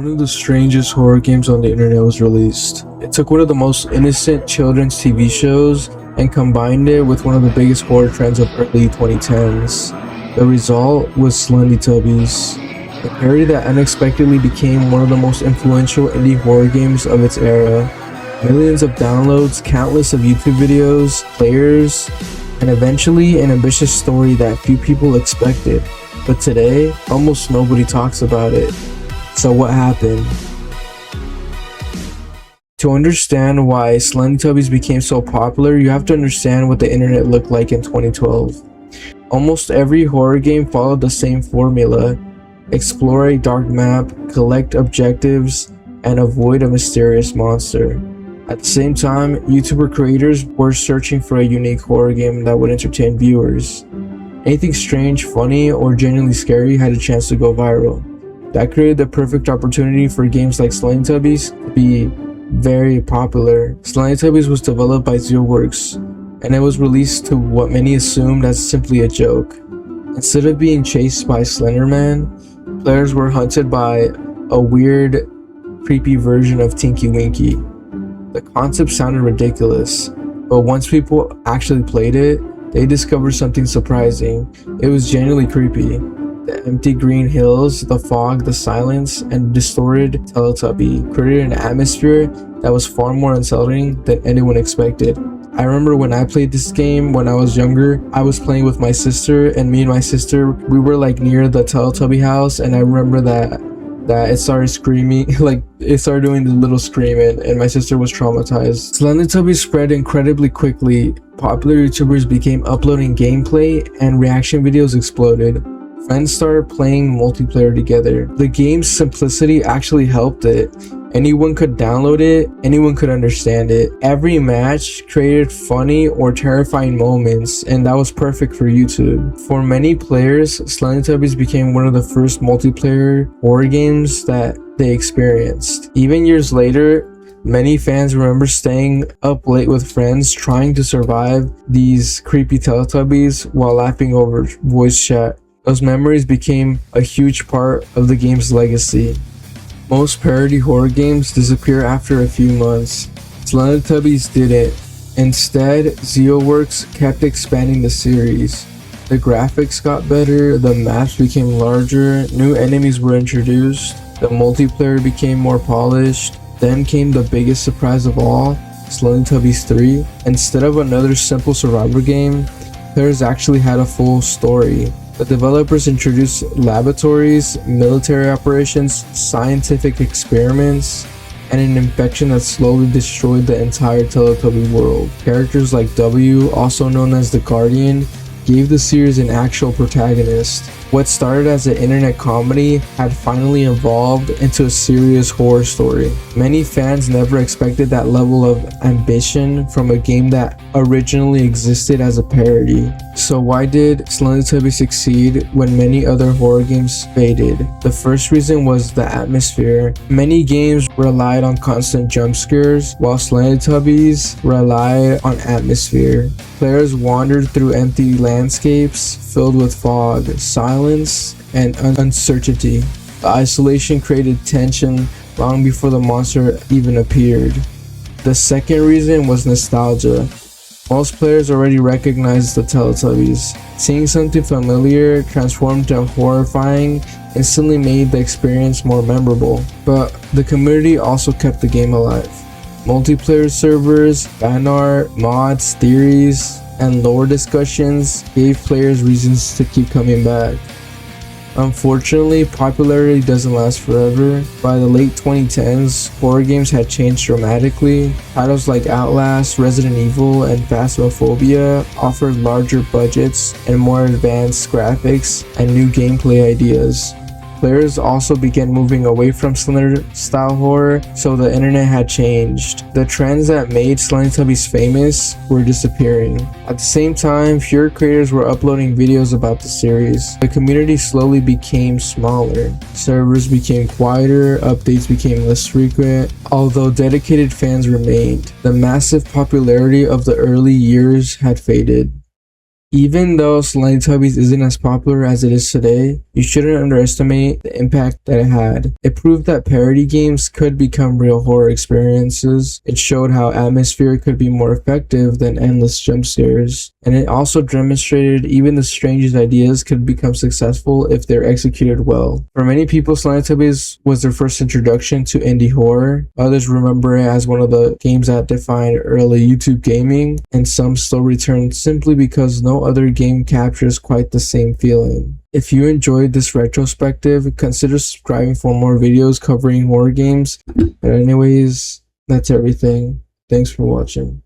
One of the strangest horror games on the internet was released. It took one of the most innocent children's TV shows and combined it with one of the biggest horror trends of early 2010s. The result was Slendytubbies, a parody that unexpectedly became one of the most influential indie horror games of its era. Millions of downloads, countless of YouTube videos, players, and eventually an ambitious story that few people expected. But today, almost nobody talks about it. So what happened? To understand why Slendytubbies became so popular, you have to understand what the internet looked like in 2012. Almost every horror game followed the same formula: explore a dark map, collect objectives, and avoid a mysterious monster. At the same time, YouTuber creators were searching for a unique horror game that would entertain viewers. Anything strange, funny, or genuinely scary had a chance to go viral. That created the perfect opportunity for games like Slendytubbies to be very popular. Slendytubbies was developed by ZeroWorks, and it was released to what many assumed as simply a joke. Instead of being chased by Slender Man, players were hunted by a weird, creepy version of Tinky Winky. The concept sounded ridiculous, but once people actually played it, they discovered something surprising. It was genuinely creepy. The empty green hills, the fog, the silence, and distorted Teletubby created an atmosphere that was far more unsettling than anyone expected. I remember when I played this game when I was younger, I was playing with my sister, and me and my sister, we were like near the Teletubby house, and I remember that it started screaming, like it started doing the little scream, and my sister was traumatized. Slendytubbies spread incredibly quickly. Popular YouTubers began uploading gameplay, and reaction videos exploded. Friends started playing multiplayer together. The game's simplicity actually helped it. Anyone could download it, anyone could understand it. Every match created funny or terrifying moments, and that was perfect for YouTube. For many players, Slendytubbies became one of the first multiplayer horror games that they experienced. Even years later, many fans remember staying up late with friends trying to survive these creepy Teletubbies while laughing over voice chat. Those memories became a huge part of the game's legacy. Most parody horror games disappear after a few months. Slendytubbies didn't. Instead, ZeroWorks kept expanding the series. The graphics got better, the maps became larger, new enemies were introduced, the multiplayer became more polished. Then came the biggest surprise of all, Slendytubbies 3. Instead of another simple survivor game, players actually had a full story. The developers introduced laboratories, military operations, scientific experiments, and an infection that slowly destroyed the entire Teletubby world. Characters like W, also known as the Guardian, gave the series an actual protagonist. What started as an internet comedy had finally evolved into a serious horror story. Many fans never expected that level of ambition from a game that originally existed as a parody. So why did Slendytubbies succeed when many other horror games faded? The first reason was the atmosphere. Many games relied on constant jump scares, while Slendytubbies relied on atmosphere. Players wandered through empty landscapes filled with fog, silence, and uncertainty. The isolation created tension long before the monster even appeared. The second reason was nostalgia. Most players already recognized the Teletubbies. Seeing something familiar transformed to horrifying instantly made the experience more memorable. But the community also kept the game alive. Multiplayer servers, fan art, mods, theories, and lore discussions gave players reasons to keep coming back. Unfortunately, popularity doesn't last forever. By the late 2010s, horror games had changed dramatically. Titles like Outlast, Resident Evil, and Phasmophobia offered larger budgets and more advanced graphics and new gameplay ideas. Players also began moving away from Slender-style horror, so the internet had changed. The trends that made Slendytubbies famous were disappearing. At the same time, fewer creators were uploading videos about the series. The community slowly became smaller. Servers became quieter, updates became less frequent, although dedicated fans remained. The massive popularity of the early years had faded. Even though Slendytubbies isn't as popular as it is today, you shouldn't underestimate the impact that it had. It proved that parody games could become real horror experiences. It showed how atmosphere could be more effective than endless jump scares. And it also demonstrated even the strangest ideas could become successful if they're executed well. For many people, Slendytubbies was their first introduction to indie horror. Others remember it as one of the games that defined early YouTube gaming, and some still return simply because no other game captures quite the same feeling. If you enjoyed this retrospective, consider subscribing for more videos covering horror games. But anyways, that's everything. Thanks for watching.